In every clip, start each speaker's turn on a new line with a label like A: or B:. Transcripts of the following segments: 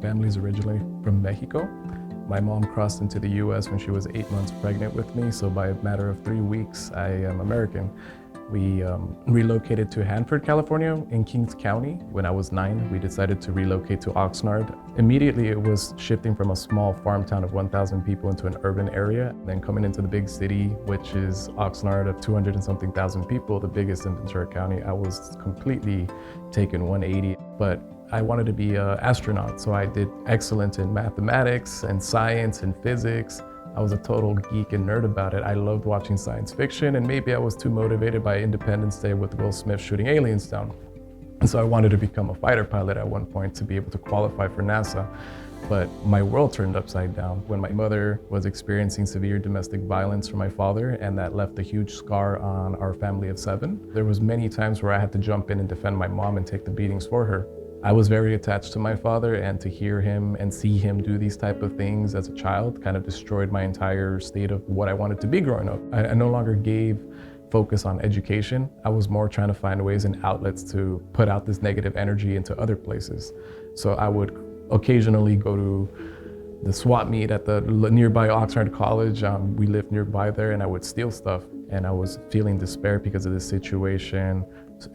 A: family's originally from Mexico. My mom crossed into the US when she was 8 months pregnant with me, so by a matter of 3 weeks, I am American. We relocated to Hanford, California in Kings County. When I was 9, we decided to relocate to Oxnard. Immediately, it was shifting from a small farm town of 1,000 people into an urban area, then coming into the big city, which is Oxnard of 200 and something thousand people, the biggest in Ventura County. I was completely taken 180, but I wanted to be an astronaut, so I did excellent in mathematics and science and physics. I was a total geek and nerd about it. I loved watching science fiction, and maybe I was too motivated by Independence Day with Will Smith shooting aliens down. And so I wanted to become a fighter pilot at one point to be able to qualify for NASA. But my world turned upside down when my mother was experiencing severe domestic violence from my father, and that left a huge scar on our family of 7. There was many times where I had to jump in and defend my mom and take the beatings for her. I was very attached to my father, and to hear him and see him do these type of things as a child kind of destroyed my entire state of what I wanted to be growing up. I no longer gave focus on education. I was more trying to find ways and outlets to put out this negative energy into other places. So I would occasionally go to the swap meet at the nearby Oxnard College. We lived nearby there, and I would steal stuff. And I was feeling despair because of this situation,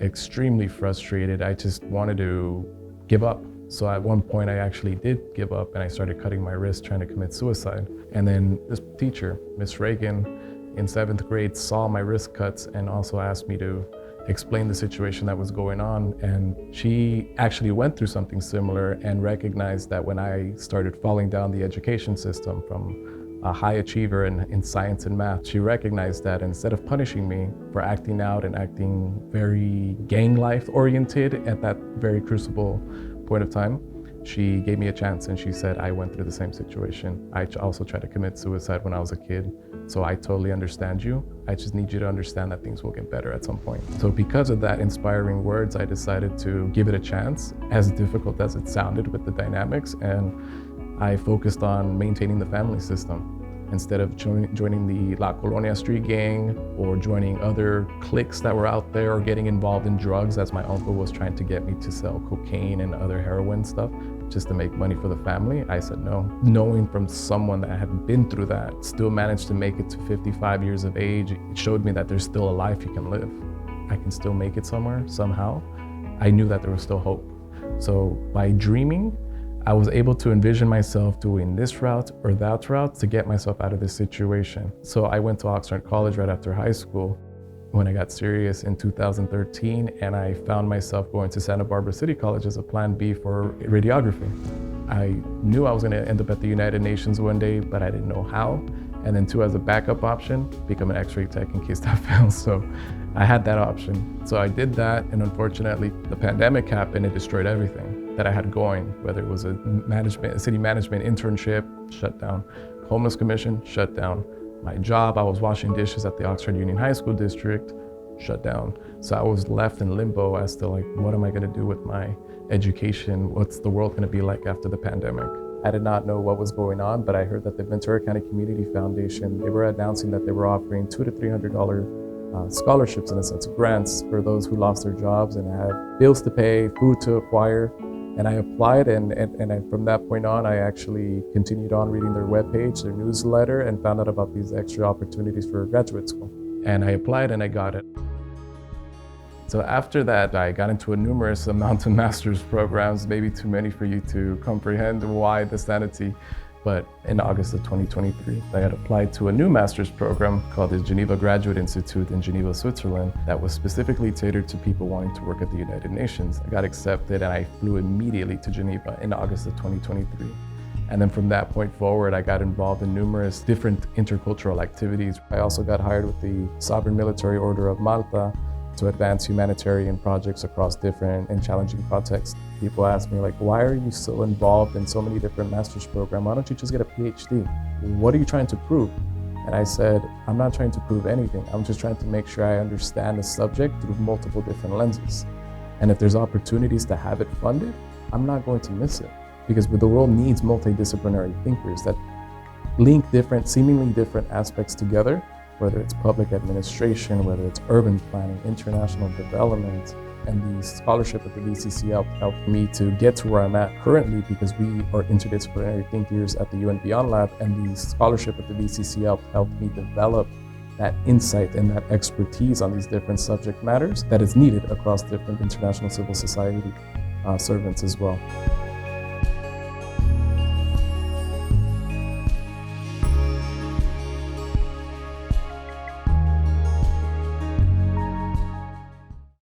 A: extremely frustrated. I just wanted to give up. So at one point I actually did give up, and I started cutting my wrist trying to commit suicide. And then this teacher, Miss Reagan, in 7th grade saw my wrist cuts and also asked me to explain the situation that was going on. And she actually went through something similar and recognized that when I started falling down the education system from a high achiever in science and math, she recognized that instead of punishing me for acting out and acting very gang life oriented at that very crucible point of time, she gave me a chance, and she said, I went through the same situation. I also tried to commit suicide when I was a kid. So I totally understand you. I just need you to understand that things will get better at some point. So because of that inspiring words, I decided to give it a chance, as difficult as it sounded with the dynamics. And I focused on maintaining the family system. Instead of joining the La Colonia street gang or joining other cliques that were out there or getting involved in drugs, as my uncle was trying to get me to sell cocaine and other heroin stuff just to make money for the family, I said no. Knowing from someone that had been through that, still managed to make it to 55 years of age, it showed me that there's still a life you can live. I can still make it somewhere, somehow. I knew that there was still hope. So by dreaming, I was able to envision myself doing this route or that route to get myself out of this situation. So I went to Oxnard College right after high school when I got serious in 2013, and I found myself going to Santa Barbara City College as a plan B for radiography. I knew I was gonna end up at the United Nations one day, but I didn't know how. And then 2, as a backup option, become an X-ray tech in case that fails. So I had that option. So I did that, and unfortunately, the pandemic happened. It destroyed everything that I had going, whether it was a city management internship, shut down. Homeless commission, shut down. My job, I was washing dishes at the Oxford Union High School District, shut down. So I was left in limbo as to what am I gonna do with my education? What's the world gonna be like after the pandemic? I did not know what was going on, but I heard that the Ventura County Community Foundation, they were announcing that they were offering $200 to $300 scholarships, in a sense, grants for those who lost their jobs and have bills to pay, food to acquire. And I applied, and from that point on, I actually continued on reading their webpage, their newsletter, and found out about these extra opportunities for graduate school. And I applied and I got it. So after that, I got into a numerous amount of master's programs, maybe too many for you to comprehend why the sanity. But in August of 2023, I had applied to a new master's program called the Geneva Graduate Institute in Geneva, Switzerland, that was specifically tailored to people wanting to work at the United Nations. I got accepted, and I flew immediately to Geneva in August of 2023. And then from that point forward, I got involved in numerous different intercultural activities. I also got hired with the Sovereign Military Order of Malta to advance humanitarian projects across different and challenging contexts. People ask me, why are you so involved in so many different master's programs? Why don't you just get a PhD? What are you trying to prove? And I said, I'm not trying to prove anything. I'm just trying to make sure I understand the subject through multiple different lenses. And if there's opportunities to have it funded, I'm not going to miss it. Because the world needs multidisciplinary thinkers that link seemingly different aspects together, whether it's public administration, whether it's urban planning, international development, And the scholarship at the VCCF helped me to get to where I'm at currently because we are interdisciplinary thinkers at the UN Beyond Lab, and the scholarship at the VCCF helped me develop that insight and that expertise on these different subject matters that is needed across different international civil society servants as well.